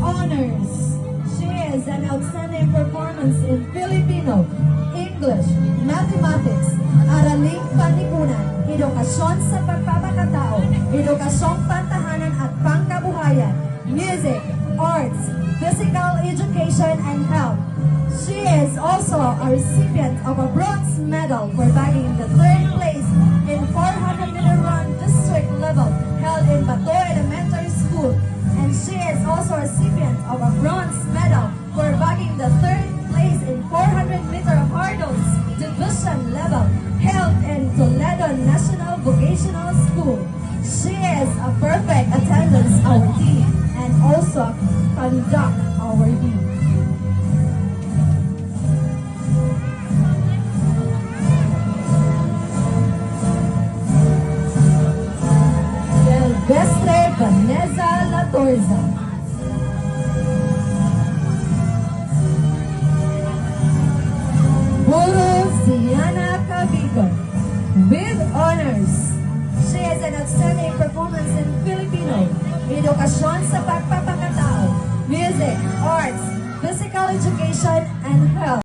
honors. She is an outstanding performance in Filipino, English, Mathematics, Araling Panlipunan, Edukasyon sa Pagpapakatao, Edukasyong Pantahanan at Pangkabuhayan, Music, Arts, Physical Education, and Health. She is also a recipient of a bronze medal for bagging the third place in 400-meter run district level held in Bato Elementary School. And she is also a recipient of a bronze medal for bagging the third place in 400-meter hurdles division level held in Toledo National Vocational School. She is a perfect attendance awardee and also conduct awardee. Silvestre Vanessa Latorza. Buru Siana Cabigon. With honors, she has an outstanding performance in Filipino, Edukasyon sa Pagpapakatao, Music, Arts, Physical Education, and Health.